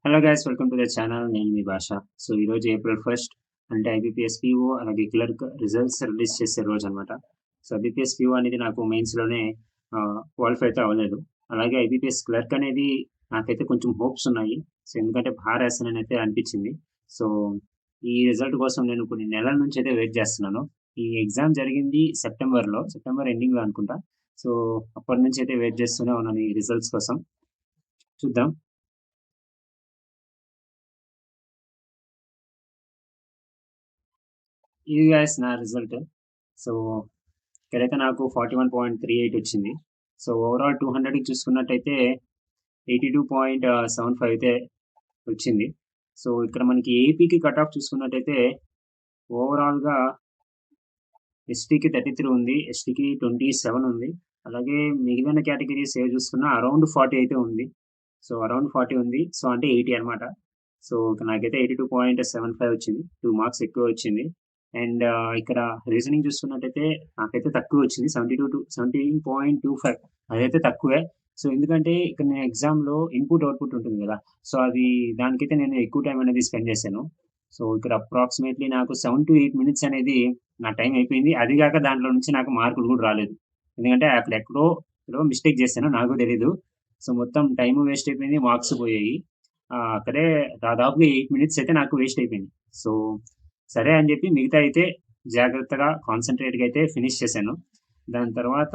Hello guys, welcome to the channel. నేను మీ భాష. So ఈరోజు ఏప్రిల్ 1 అంటే ఐబీపీఎస్ పీఓ అలాగే క్లర్క్ రిజల్ట్స్ రిలీజ్ చేసే రోజు అనమాట. సో ఐబీపీఎస్ పీఓ అనేది నాకు మెయిన్స్లోనే క్వాలిఫై అయితే అవ్వలేదు. అలాగే ఐబీపీఎస్ క్లర్క్ అనేది నాకైతే కొంచెం హోప్స్ ఉన్నాయి. సో ఎందుకంటే బాగా రాశానని అయితే అనిపించింది. సో ఈ రిజల్ట్ కోసం నేను కొన్ని నెలల నుంచి అయితే వెయిట్ చేస్తున్నాను. ఈ ఎగ్జామ్ జరిగింది సెప్టెంబర్ ఎండింగ్లో అనుకుంటా. సో అప్పటి నుంచి అయితే వెయిట్ చేస్తూనే ఉన్నాను ఈ రిజల్ట్స్ కోసం. చూద్దాం. ఇది గైస్ నా రిజల్ట్. సో ఇక్కడైతే నాకు 41.38 వచ్చింది. సో ఓవరాల్ 200కి చూసుకున్నట్టయితే 82.75 అయితే వచ్చింది. సో ఇక్కడ మనకి ఏపీకి కట్ ఆఫ్ చూసుకున్నట్టయితే ఓవరాల్గా ఎస్టీకి 33 ఉంది, ఎస్టీకి 27 ఉంది. అలాగే మిగిలిన కేటగిరీస్ ఏ చూసుకున్నా అరౌండ్ 40 అయితే ఉంది. సో అరౌండ్ 40 ఉంది. సో అంటే 80 అనమాట. సో నాకైతే 82.75 వచ్చింది. 2 మార్క్స్ ఎక్కువ వచ్చింది. అండ్ ఇక్కడ రీజనింగ్ చూసుకున్నట్టయితే నాకైతే తక్కువ వచ్చింది. 17.25 అదైతే తక్కువే. సో ఎందుకంటే ఇక్కడ నేను ఎగ్జామ్లో ఇన్పుట్ అవుట్పుట్ ఉంటుంది కదా. సో అది దానికైతే నేను ఎక్కువ టైం అనేది స్పెండ్ చేశాను. సో ఇక్కడ అప్రాక్సిమేట్లీ నాకు 7 to 8 మినిట్స్ అనేది నా టైం అయిపోయింది. అది కాక దాంట్లో నుంచి నాకు మార్కులు కూడా రాలేదు. ఎందుకంటే అక్కడ ఎక్కడో మిస్టేక్ చేశాను, నాకు తెలీదు. సో మొత్తం టైం వేస్ట్ అయిపోయింది, మార్క్స్ పోయాయి. అక్కడే దాదాపుగా 8 మినిట్స్ అయితే నాకు వేస్ట్ అయిపోయింది. సో సరే అని చెప్పి మిగతా అయితే జాగ్రత్తగా కాన్సన్ట్రేట్గా అయితే ఫినిష్ చేశాను. దాని తర్వాత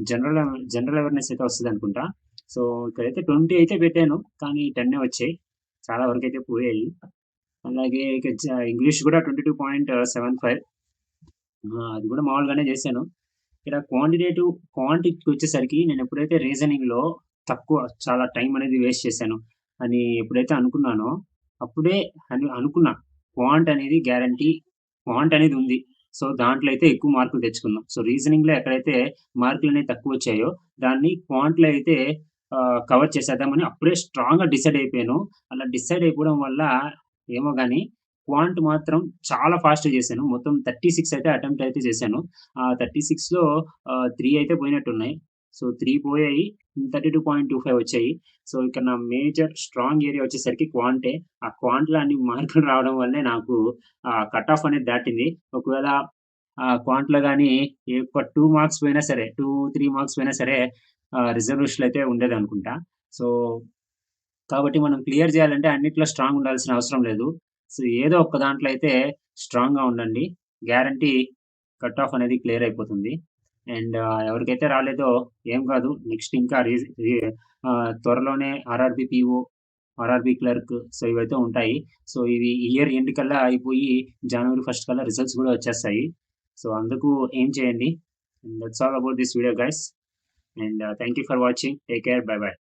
జనరల్ జనరల్ అవేర్నెస్ అయితే వస్తుంది అనుకుంటా. సో ఇక్కడైతే 20 అయితే పెట్టాను, కానీ 10 వచ్చాయి. చాలా వరకు అయితే పోయాయి. అలాగే ఇక ఇంగ్లీష్ కూడా 22.75, అది కూడా మామూలుగానే చేశాను. ఇక్కడ క్వాంటిటీకి వచ్చేసరికి నేను ఎప్పుడైతే రీజనింగ్లో తక్కువ చాలా టైం అనేది వేస్ట్ చేశాను అని ఎప్పుడైతే అనుకున్నానో అప్పుడే అనుకున్నా క్వాంట్ అనేది గ్యారంటీ, క్వాంట్ అనేది ఉంది. సో దాంట్లో అయితే ఎక్కువ మార్కులు తెచ్చుకుందాం. సో రీజనింగ్లో ఎక్కడైతే మార్కులు అనేవి తక్కువ వచ్చాయో దాన్ని క్వాంట్లో అయితే కవర్ చేసేద్దామని అప్పుడే స్ట్రాంగ్గా డిసైడ్ అయిపోయాను. అలా డిసైడ్ అయిపోవడం వల్ల ఏమో కానీ క్వాంట్ మాత్రం చాలా ఫాస్ట్‌గా చేశాను. మొత్తం 36 అయితే అటెంప్ట్ అయితే చేశాను. ఆ 36లో 3 అయితే పోయినట్టున్నాయి. సో 3 పోయాయి. 32.25 వచ్చాయి. సో ఇక్కడ నా మేజర్ స్ట్రాంగ్ ఏరియా వచ్చేసరికి క్వాంటే. ఆ క్వాంట్‌లో అన్ని మార్కులు రావడం వల్లే నాకు కట్ ఆఫ్ అనేది దాటింది. ఒకవేళ క్వాంట్‌లో గాని ఒక 2 మార్క్స్ పోయినా సరే, 2, 3 మార్క్స్ పోయినా సరే రిజర్వేషన్‌లో అయితే ఉండేదనుకుంటా. సో కాబట్టి మనం క్లియర్ చేయాలంటే అన్నిట్లో స్ట్రాంగ్ ఉండాల్సిన అవసరం లేదు. సో ఏదో ఒక్క దాంట్లో అయితే స్ట్రాంగ్‌గా ఉండండి. గ్యారంటీ కట్ ఆఫ్ అనేది క్లియర్ అయిపోతుంది. అండ్ ఎవరికైతే రాలేదో ఏం కాదు. నెక్స్ట్ ఇంకా త్వరలోనే RRB PO, RRB clerk, so ఇవైతే ఉంటాయి. సో ఇవి ఇయర్ ఎండ్ కల్లా అయిపోయి జనవరి 1 కల్లా రిజల్ట్స్ కూడా వచ్చేస్తాయి. సో అందుకు ఏం చేయండి. That's all about this video guys. And thank you for watching. Take care. By by.